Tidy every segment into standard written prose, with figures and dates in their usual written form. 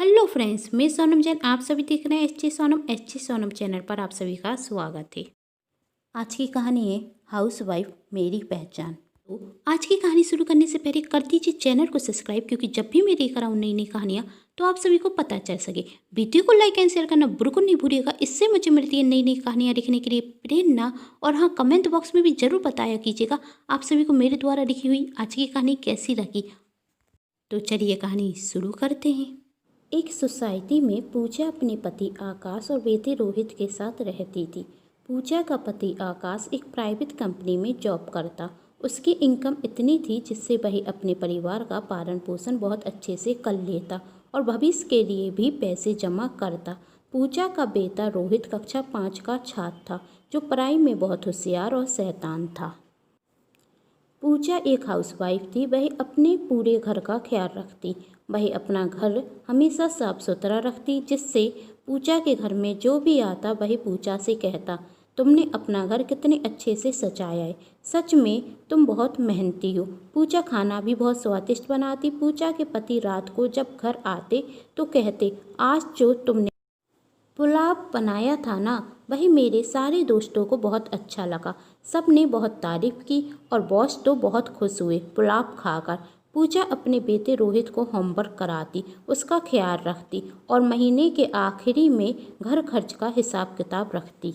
Hello friends, मैं सोनम जैन। आप सभी देख रहे हैं एच जी सोनम चैनल पर आप सभी का स्वागत है। आज की कहानी है हाउसवाइफ मेरी पहचान। तो आज की कहानी शुरू करने से पहले कर दीजिए चैनल को सब्सक्राइब, क्योंकि जब भी मैं लेकर आऊँ नई नई कहानियाँ तो आप सभी को पता चल सके। वीडियो को लाइक एंड शेयर करना बिल्कुल नहीं भूलिएगा, इससे मुझे मिलती है नई नई कहानियाँ लिखने के लिए प्रेरणा। और हाँ, कमेंट बॉक्स में भी जरूर बताया कीजिएगा आप सभी को मेरे द्वारा लिखी हुई आज की कहानी कैसी लगी। तो चलिए कहानी शुरू करते हैं। एक सोसाइटी में पूजा अपने पति आकाश और बेटे रोहित के साथ रहती थी। पूजा का पति आकाश एक प्राइवेट कंपनी में जॉब करता। उसकी इनकम इतनी थी जिससे वह अपने परिवार का पालन पोषण बहुत अच्छे से कर लेता और भविष्य के लिए भी पैसे जमा करता। पूजा का बेटा रोहित कक्षा 5 का छात्र था, जो पढ़ाई में बहुत होशियार और शैतान था। पूजा एक हाउसवाइफ थी। वह अपने पूरे घर का ख्याल रखती। वह अपना घर हमेशा साफ सुथरा रखती, जिससे पूजा के घर में जो भी आता वह पूजा से कहता, तुमने अपना घर कितने अच्छे से सजाया है, सच में तुम बहुत मेहनती हो। पूजा खाना भी बहुत स्वादिष्ट बनाती। पूजा के पति रात को जब घर आते तो कहते, आज जो तुमने पुलाव बनाया था ना, वही मेरे सारे दोस्तों को बहुत अच्छा लगा। सब ने बहुत तारीफ की और बॉस तो बहुत खुश हुए पुलाव खाकर। पूजा अपने बेटे रोहित को होमवर्क कराती, उसका ख्याल रखती और महीने के आखिरी में घर खर्च का हिसाब किताब रखती।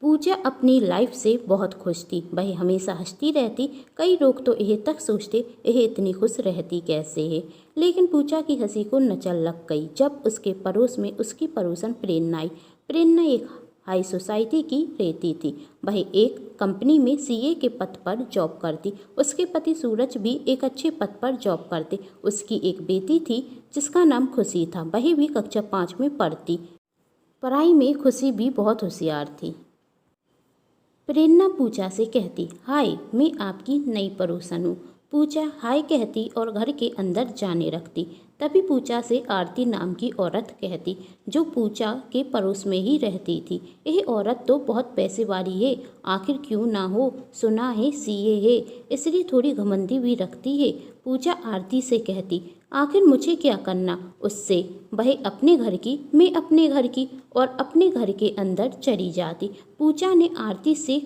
पूजा अपनी लाइफ से बहुत खुश थी। वह हमेशा हंसती रहती। कई लोग तो यह तक सोचते यह इतनी खुश रहती कैसे है, लेकिन पूजा की हंसी को नजर लग गई जब उसके पड़ोस में उसकी पड़ोसन प्रेरणा आई। प्रेरणा एक हाई सोसाइटी की रहती थी। वह एक कंपनी में सीए के पद पर जॉब करती। उसके पति सूरज भी एक अच्छे पद पर जॉब करते। उसकी एक बेटी थी जिसका नाम खुशी था। वह भी कक्षा 5 में पढ़ती। पढ़ाई में खुशी भी बहुत होशियार थी। प्रेरणा पूजा से कहती, हाय, मैं आपकी नई पड़ोसन हूँ। पूजा हाय कहती और घर के अंदर जाने रखती। तभी पूजा से आरती नाम की औरत कहती, जो पूजा के पड़ोस में ही रहती थी, यह औरत तो बहुत पैसे वाली है, आखिर क्यों ना हो, सुना है सीए है, इसलिए थोड़ी घमंडी भी रखती है। पूजा आरती से कहती, आखिर मुझे क्या करना उससे, वह अपने घर की, मैं अपने घर की, और अपने घर के अंदर चली जाती। पूजा ने आरती से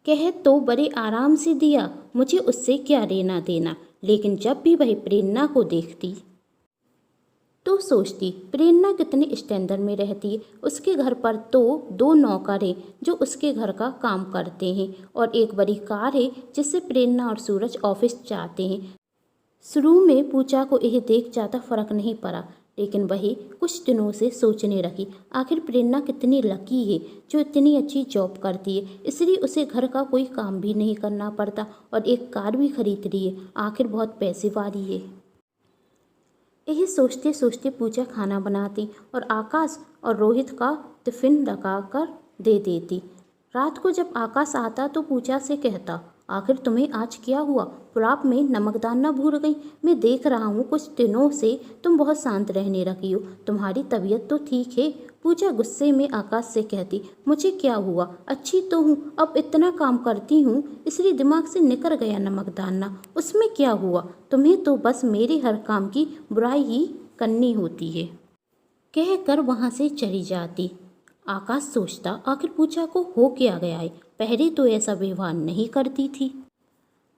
कह तो बड़े आराम से दिया, मुझे उससे क्या लेना देना, लेकिन जब भी वह प्रेरणा को देखती तो सोचती, प्रेरणा कितने स्टैंडर्ड में रहती है। उसके घर पर तो 2 नौकर हैं जो उसके घर का काम करते हैं और एक बड़ी कार है जिससे प्रेरणा और सूरज ऑफिस जाते हैं। शुरू में पूजा को यह देख ज़्यादा फर्क नहीं पड़ा, लेकिन वही कुछ दिनों से सोचने लगी, आखिर प्रेरणा कितनी लकी है जो इतनी अच्छी जॉब करती है, इसलिए उसे घर का कोई काम भी नहीं करना पड़ता और एक कार भी खरीद ली है, आखिर बहुत पैसे वाली है। यही सोचते सोचते पूजा खाना बनाती और आकाश और रोहित का टिफिन लगाकर दे देती। रात को जब आकाश आता तो पूजा से कहता, आखिर तुम्हें आज क्या हुआ, पुलाव में नमक डालना भूल गई। मैं देख रहा हूँ कुछ दिनों से तुम बहुत शांत रहने लगी हो, तुम्हारी तबीयत तो ठीक है। पूजा गुस्से में आकाश से कहती, मुझे क्या हुआ, अच्छी तो हूँ, अब इतना काम करती हूँ इसलिए दिमाग से निकल गया नमक डालना, उसमें क्या हुआ, तुम्हें तो बस मेरे हर काम की बुराई ही करनी होती है, कह कर वहाँ से चली जाती। आकाश सोचता, आखिर पूजा को हो क्या गया है, पहले तो ऐसा व्यवहार नहीं करती थी।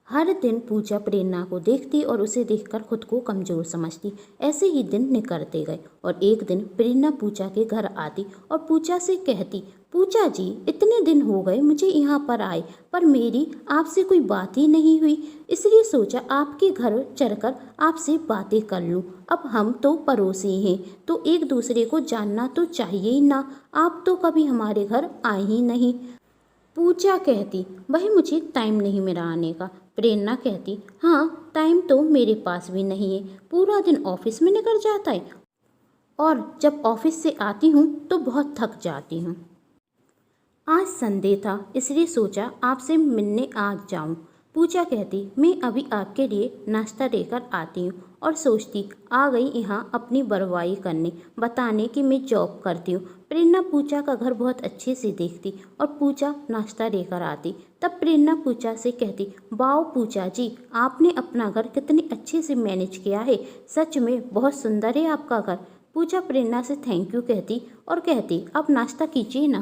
हर दिन पूजा प्रेरणा को देखती और उसे देखकर खुद को कमज़ोर समझती। ऐसे ही दिन निकलते गए और एक दिन प्रेरणा पूजा के घर आती और पूजा से कहती, पूजा जी, इतने दिन हो गए मुझे यहाँ पर आए, पर मेरी आपसे कोई बात ही नहीं हुई, इसलिए सोचा आपके घर चलकर आपसे बातें कर लूँ। अब हम तो पड़ोसी हैं तो एक दूसरे को जानना तो चाहिए ही ना, आप तो कभी हमारे घर आए ही नहीं। पूजा कहती, वही मुझे टाइम नहीं मिला आने का। प्रेरणा कहती, हाँ, टाइम तो मेरे पास भी नहीं है, पूरा दिन ऑफिस में निकल जाता है और जब ऑफिस से आती हूँ तो बहुत थक जाती हूँ। आज संडे था इसलिए सोचा आपसे मिलने आ जाऊँ। पूजा कहती, मैं अभी आपके लिए नाश्ता लेकर आती हूँ और सोचती आ गई यहाँ अपनी बरवाई करने, बताने कि मैं जॉब करती हूँ। प्रेरणा पूजा का घर बहुत अच्छे से देखती और पूजा नाश्ता लेकर आती। तब प्रेरणा पूजा से कहती, वाओ पूजा जी, आपने अपना घर कितने अच्छे से मैनेज किया है, सच में बहुत सुंदर है आपका घर। पूजा प्रेरणा से थैंक यू कहती और कहती, आप नाश्ता कीजिए ना।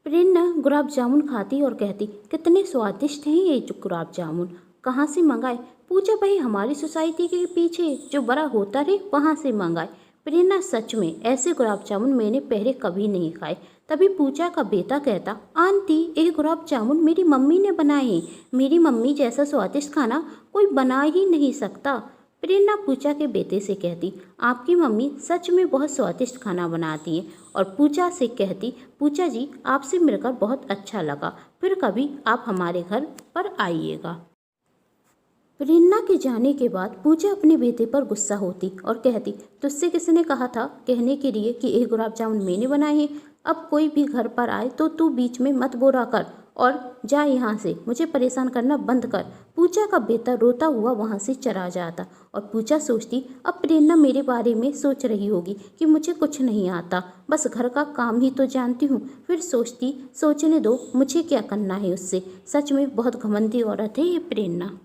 प्रेरणा गुलाब जामुन खाती और कहती, कितने स्वादिष्ट हैं ये जो गुलाब जामुन, कहाँ से मंगाए? पूजा, भाई हमारी सोसाइटी के पीछे जो बड़ा होटल है वहाँ से मंगाए। प्रेरणा, सच में ऐसे गुलाब जामुन मैंने पहले कभी नहीं खाए। तभी पूजा का बेटा कहता, आंटी ये गुलाब जामुन मेरी मम्मी ने बनाए हैं, मेरी मम्मी जैसा स्वादिष्ट खाना कोई बना ही नहीं सकता। प्रेरणा पूजा के बेटे से कहती, आपकी मम्मी सच में बहुत स्वादिष्ट खाना बनाती हैं। और पूजा से कहती, पूजा जी आपसे मिलकर बहुत अच्छा लगा, फिर कभी आप हमारे घर पर आइएगा। प्रेरणा के जाने के बाद पूजा अपने बेटे पर गुस्सा होती और कहती, तुझसे किसने कहा था कहने के लिए कि ये गुलाब जामुन मैंने बनाए हैं? अब कोई भी घर पर आए तो तू बीच में मत बोला कर और जा यहाँ से, मुझे परेशान करना बंद कर। पूजा का बेटा रोता हुआ वहाँ से चला जाता और पूजा सोचती, अब प्रेरणा मेरे बारे में सोच रही होगी कि मुझे कुछ नहीं आता, बस घर का काम ही तो जानती हूँ। फिर सोचती, सोचने दो, मुझे क्या करना है उससे, सच में बहुत घमंडी औरत है ये प्रेरणा।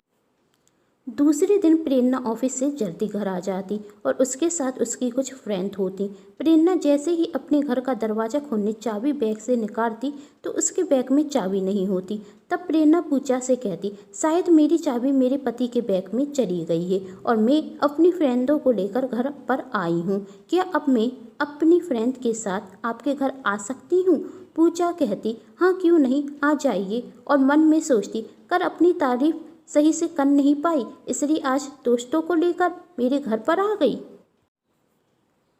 दूसरे दिन प्रेरणा ऑफिस से जल्दी घर आ जाती और उसके साथ उसकी कुछ फ्रेंड होती। प्रेरणा जैसे ही अपने घर का दरवाज़ा खोलने चाबी बैग से निकालती तो उसके बैग में चाबी नहीं होती। तब प्रेरणा पूजा से कहती, शायद मेरी चाबी मेरे पति के बैग में चली गई है और मैं अपनी फ्रेंडों को लेकर घर पर आई हूँ। क्या अब मैं अपनी फ्रेंड के साथ आपके घर आ सकती हूँ? पूजा कहती, हाँ क्यों नहीं, आ जाइए। और मन में सोचती, कर अपनी तारीफ सही से कर नहीं पाई, इसलिए आज दोस्तों को लेकर मेरे घर पर आ गई,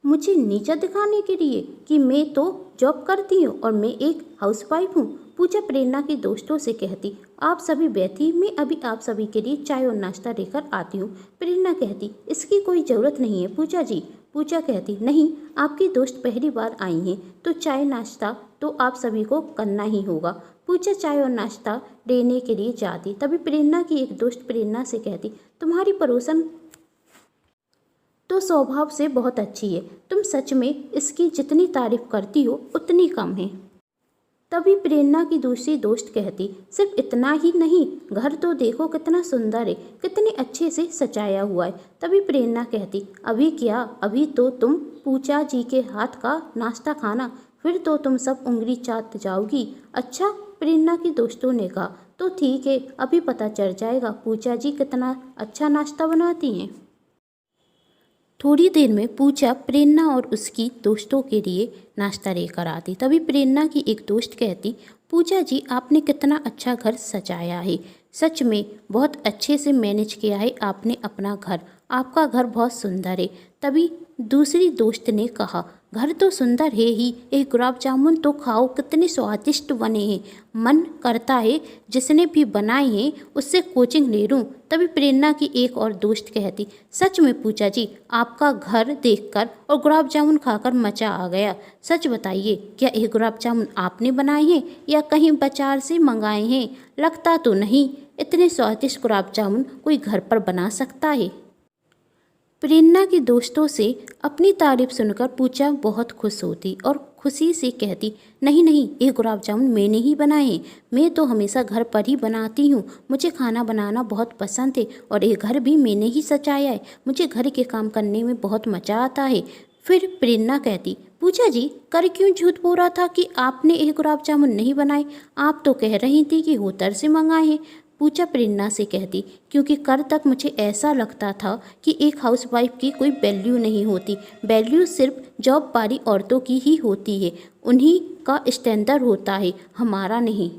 मुझे नीचा दिखाने के लिए कि मैं तो जॉब करती हूँ और मैं एक हाउसवाइफ हूँ। पूजा प्रेरणा के दोस्तों से कहती, आप सभी बैठी, मैं अभी आप सभी के लिए चाय और नाश्ता लेकर आती हूँ। प्रेरणा कहती, इसकी कोई ज़रूरत नहीं है पूजा जी। पूजा कहती, नहीं, आपकी दोस्त पहली बार आई हैं तो चाय नाश्ता तो आप सभी को करना ही होगा। पूजा चाय और नाश्ता लेने के लिए जाती। तभी प्रेरणा की एक दोस्त प्रेरणा से कहती, तुम्हारी पड़ोसन तो स्वभाव से बहुत अच्छी है, तुम सच में इसकी जितनी तारीफ करती हो उतनी कम है। तभी प्रेरणा की दूसरी दोस्त कहती, सिर्फ इतना ही नहीं, घर तो देखो कितना सुंदर है, कितने अच्छे से सजाया हुआ है। तभी प्रेरणा कहती, अभी क्या, अभी तो तुम पूजा जी के हाथ का नाश्ता खाना, फिर तो तुम सब उंगली चाट जाओगी। अच्छा, प्रेरणा की दोस्तों ने कहा, तो ठीक है, अभी पता चल जाएगा पूजा जी कितना अच्छा नाश्ता बनाती हैं। थोड़ी देर में पूजा प्रेरणा और उसकी दोस्तों के लिए नाश्ता लेकर आती। तभी प्रेरणा की एक दोस्त कहती, पूजा जी आपने कितना अच्छा घर सजाया है, सच में बहुत अच्छे से मैनेज किया है आपने अपना घर, आपका घर बहुत सुंदर है। तभी दूसरी दोस्त ने कहा, घर तो सुंदर है ही, एक गुलाब जामुन तो खाओ, कितने स्वादिष्ट बने हैं, मन करता है जिसने भी बनाए हैं उससे कोचिंग ले लूँ। तभी प्रेरणा की एक और दोस्त कहती, सच में पूजा जी आपका घर देखकर और गुलाब जामुन खाकर मज़ा आ गया। सच बताइए, क्या ये गुलाब जामुन आपने बनाए हैं या कहीं बाजार से मंगाए हैं? लगता तो नहीं इतने स्वादिष्ट गुलाब जामुन कोई घर पर बना सकता है। प्रेरणा के दोस्तों से अपनी तारीफ सुनकर पूजा बहुत खुश होती और खुशी से कहती, नहीं नहीं, ये गुलाब जामुन मैंने ही बनाए हैं, मैं तो हमेशा घर पर ही बनाती हूँ, मुझे खाना बनाना बहुत पसंद है और ये घर भी मैंने ही सजाया है, मुझे घर के काम करने में बहुत मज़ा आता है। फिर प्रेरणा कहती, पूजा जी कर क्यों झूठ बोला था कि आपने ये गुलाब जामुन नहीं बनाए, आप तो कह रही थी कि होटल से मंगाए हैं। पूजा प्रेरणा से कहती, क्योंकि कल तक मुझे ऐसा लगता था कि एक हाउसवाइफ की कोई वैल्यू नहीं होती, वैल्यू सिर्फ जॉब वाली औरतों की ही होती है, उन्हीं का स्टैंडर्ड होता है, हमारा नहीं।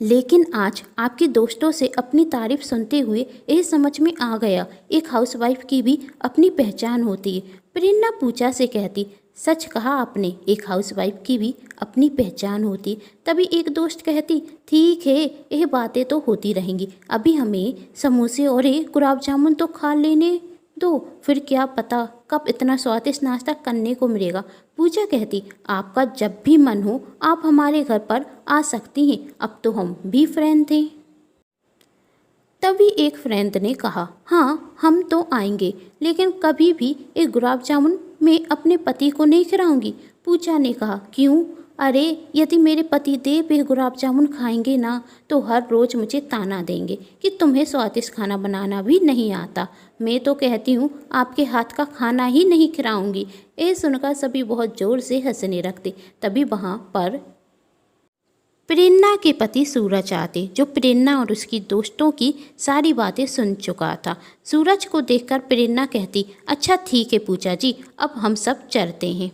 लेकिन आज आपके दोस्तों से अपनी तारीफ सुनते हुए यह समझ में आ गया, एक हाउसवाइफ की भी अपनी पहचान होती है। प्रेरणा पूजा से कहती, सच कहा आपने, एक हाउसवाइफ की भी अपनी पहचान होती। तभी एक दोस्त कहती, ठीक है, यह बातें तो होती रहेंगी, अभी हमें समोसे और एक गुलाब जामुन तो खा लेने दो, फिर क्या पता कब इतना स्वादिष्ट नाश्ता करने को मिलेगा। पूजा कहती, आपका जब भी मन हो आप हमारे घर पर आ सकती हैं, अब तो हम भी फ्रेंड थे। तभी एक फ्रेंड ने कहा, हाँ हम तो आएंगे, लेकिन कभी भी एक गुलाब जामुन मैं अपने पति को नहीं खिलाऊंगी। पूजा ने कहा, क्यों? अरे यदि मेरे पति देव भी गुलाब जामुन खाएंगे ना तो हर रोज़ मुझे ताना देंगे कि तुम्हें स्वादिष्ट खाना बनाना भी नहीं आता। मैं तो कहती हूँ आपके हाथ का खाना ही नहीं खिलाऊंगी। ये सुनकर सभी बहुत ज़ोर से हंसने लगते। तभी वहाँ पर प्रेरणा के पति सूरज आते, जो प्रेरणा और उसकी दोस्तों की सारी बातें सुन चुका था। सूरज को देखकर प्रेरणा कहती, अच्छा ठीक है पूजा जी, अब हम सब चलते हैं।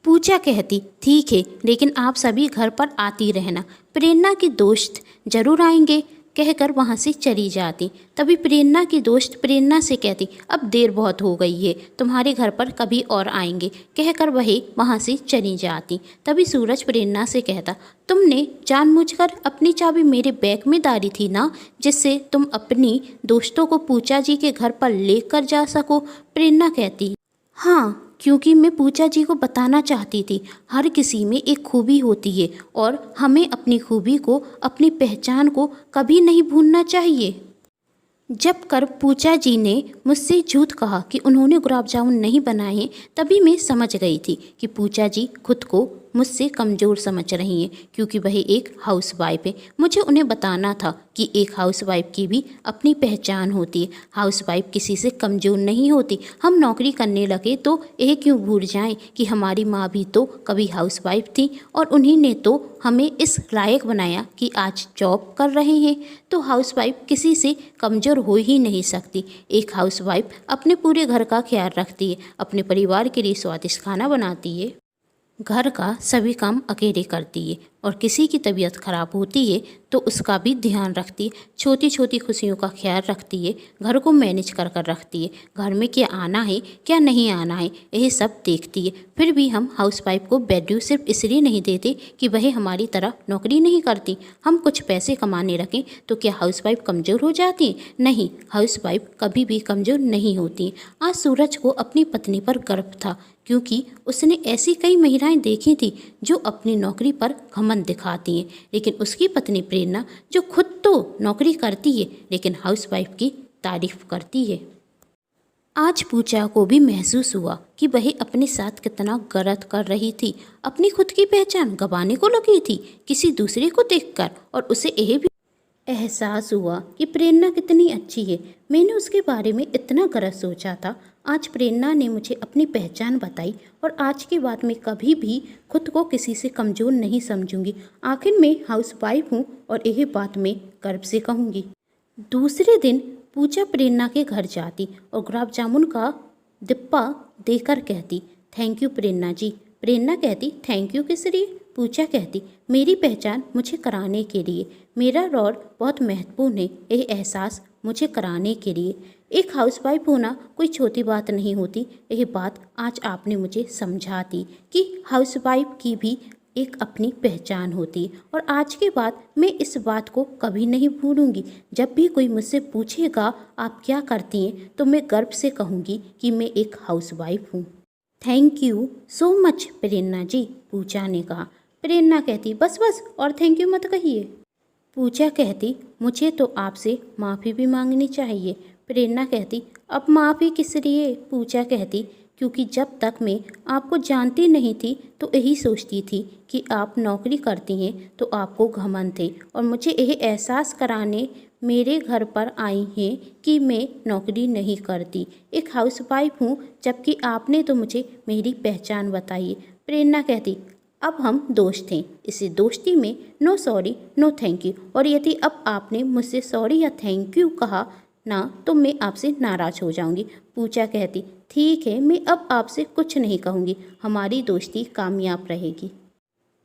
पूजा कहती, ठीक है, लेकिन आप सभी घर पर आती रहना, प्रेरणा के दोस्त जरूर आएंगे, कहकर वहाँ से चली जाती। तभी प्रेरणा की दोस्त प्रेरणा से कहती, अब देर बहुत हो गई है, तुम्हारे घर पर कभी और आएंगे, कहकर वही वहाँ से चली जाती। तभी सूरज प्रेरणा से कहता, तुमने जानबूझकर अपनी चाबी मेरे बैग में डाली थी ना, जिससे तुम अपनी दोस्तों को पूजा जी के घर पर लेकर जा सको। प्रेरणा कहती, हाँ, क्योंकि मैं पूजा जी को बताना चाहती थी हर किसी में एक खूबी होती है और हमें अपनी खूबी को, अपनी पहचान को कभी नहीं भूलना चाहिए। जब कर पूजा जी ने मुझसे झूठ कहा कि उन्होंने गुलाब जामुन नहीं बनाए, तभी मैं समझ गई थी कि पूजा जी खुद को मुझसे कमज़ोर समझ रही हैं, क्योंकि वह एक हाउसवाइफ है। मुझे उन्हें बताना था कि एक हाउसवाइफ की भी अपनी पहचान होती है। हाउसवाइफ किसी से कमज़ोर नहीं होती। हम नौकरी करने लगे तो यह क्यों भूल जाएं कि हमारी माँ भी तो कभी हाउसवाइफ थी और उन्हीं ने तो हमें इस लायक बनाया कि आज जॉब कर रहे हैं। तो हाउसवाइफ किसी से कमज़ोर हो ही नहीं सकती। एक हाउसवाइफ अपने पूरे घर का ख्याल रखती है, अपने परिवार के लिए स्वादिष्ट खाना बनाती है, घर का सभी काम अकेले करती है और किसी की तबीयत खराब होती है तो उसका भी ध्यान रखती है, छोटी छोटी खुशियों का ख्याल रखती है, घर को मैनेज कर कर रखती है, घर में क्या आना है क्या नहीं आना है यह सब देखती है। फिर भी हम हाउसवाइफ को वैल्यू सिर्फ इसलिए नहीं देते कि वह हमारी तरह नौकरी नहीं करती। हम कुछ पैसे कमाने रखें तो क्या हाउसवाइफ कमज़ोर हो जाती है? नहीं, हाउसवाइफ कभी भी कमज़ोर नहीं होती। आज सूरज को अपनी पत्नी पर गर्व था, क्योंकि उसने ऐसी कई महिलाएं देखी थी जो अपनी नौकरी पर घमंड दिखाती हैं, लेकिन उसकी पत्नी प्रेरणा जो खुद तो नौकरी करती है लेकिन हाउसवाइफ की तारीफ करती है। आज पूजा को भी महसूस हुआ कि वह अपने साथ कितना गलत कर रही थी। अपनी खुद की पहचान गंवाने को लगी थी किसी दूसरे को देखकर, और उसे यह भी एहसास हुआ कि प्रेरणा कितनी अच्छी है। मैंने उसके बारे में इतना गलत सोचा था। आज प्रेरणा ने मुझे अपनी पहचान बताई और आज के बाद मैं कभी भी खुद को किसी से कमज़ोर नहीं समझूंगी। आखिर मैं हाउसवाइफ हूँ और यही बात मैं गर्व से कहूँगी। दूसरे दिन पूजा प्रेरणा के घर जाती और गुलाब जामुन का डिब्बा देकर कहती, थैंक यू प्रेरणा जी। प्रेरणा कहती, थैंक यू किस लिए? पूजा कहती, मेरी पहचान मुझे कराने के लिए। मेरा रोल बहुत महत्वपूर्ण है, यह एहसास मुझे कराने के लिए। एक हाउसवाइफ होना कोई छोटी बात नहीं होती। यह बात आज आपने मुझे समझा दी कि हाउसवाइफ की भी एक अपनी पहचान होती है, और आज के बाद मैं इस बात को कभी नहीं भूलूंगी। जब भी कोई मुझसे पूछेगा आप क्या करती हैं तो मैं गर्व से कहूँगी कि मैं एक हाउसवाइफ हूँ। थैंक यू सो मच प्रेरणा जी, पूजा ने कहा। प्रेरणा कहती, बस बस और थैंक यू मत कहिए। पूजा कहती, मुझे तो आपसे माफ़ी भी मांगनी चाहिए। प्रेरणा कहती, अब माफ़ी किस लिए? पूजा कहती, क्योंकि जब तक मैं आपको जानती नहीं थी तो यही सोचती थी कि आप नौकरी करती हैं तो आपको घमंड थे, और मुझे यह एहसास कराने मेरे घर पर आई हैं कि मैं नौकरी नहीं करती, एक हाउसवाइफ हूँ, जबकि आपने तो मुझे मेरी पहचान बताई है। प्रेरणा कहती, अब हम दोस्त हैं, इसी दोस्ती में no sorry no thank you, और यदि अब आपने मुझसे सॉरी या थैंक यू कहा ना तो मैं आपसे नाराज़ हो जाऊंगी। पूजा कहती, ठीक है, मैं अब आपसे कुछ नहीं कहूँगी, हमारी दोस्ती कामयाब रहेगी।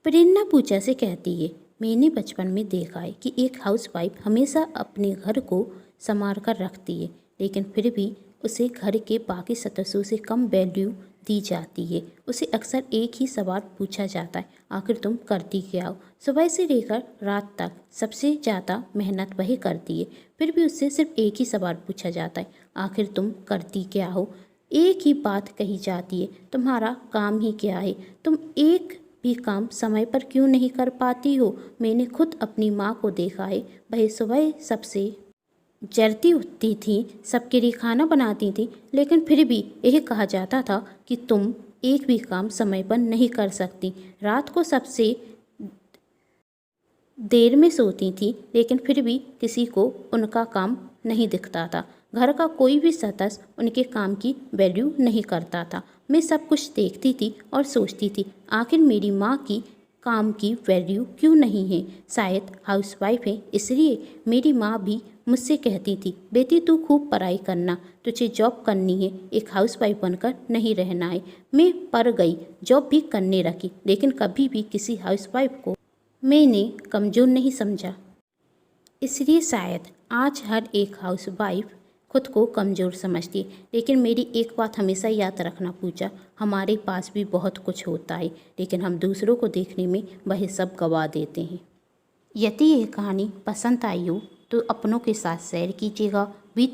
प्रेरणा पूजा से कहती है, मैंने बचपन में देखा है कि एक हाउसवाइफ हमेशा अपने घर को संभाल कर रखती है, लेकिन फिर भी उसे घर के बाकी सदस्यों से कम वैल्यू दी जाती है। उसे अक्सर एक ही सवाल पूछा जाता है, आखिर तुम करती क्या हो? सुबह से लेकर रात तक सबसे ज़्यादा मेहनत वही करती है, फिर भी उससे सिर्फ एक ही सवाल पूछा जाता है, आखिर तुम करती क्या हो? एक ही बात कही जाती है, तुम्हारा काम ही क्या है? तुम एक भी काम समय पर क्यों नहीं कर पाती हो? मैंने खुद अपनी माँ को देखा है, वह सुबह सबसे जलती उठती थी, सबके लिए खाना बनाती थी, लेकिन फिर भी यह कहा जाता था कि तुम एक भी काम समय पर नहीं कर सकती। रात को सबसे देर में सोती थी, लेकिन फिर भी किसी को उनका काम नहीं दिखता था। घर का कोई भी सदस्य उनके काम की वैल्यू नहीं करता था। मैं सब कुछ देखती थी और सोचती थी, आखिर मेरी माँ की काम की वैल्यू क्यों नहीं है। शायद हाउसवाइफ है, इसलिए मेरी माँ भी मुझसे कहती थी, बेटी तू खूब पढ़ाई करना, तुझे जॉब करनी है, एक हाउसवाइफ बनकर नहीं रहना है। मैं पढ़ गई, जॉब भी करने रखी, लेकिन कभी भी किसी हाउसवाइफ को मैंने कमज़ोर नहीं समझा। इसलिए शायद आज हर एक हाउसवाइफ खुद को कमज़ोर समझती है। लेकिन मेरी एक बात हमेशा याद रखना पूजा, हमारे पास भी बहुत कुछ होता है, लेकिन हम दूसरों को देखने में वह सब गवा देते हैं। यदि ये कहानी पसंद आई हो तो अपनों के साथ शेयर कीजिएगा।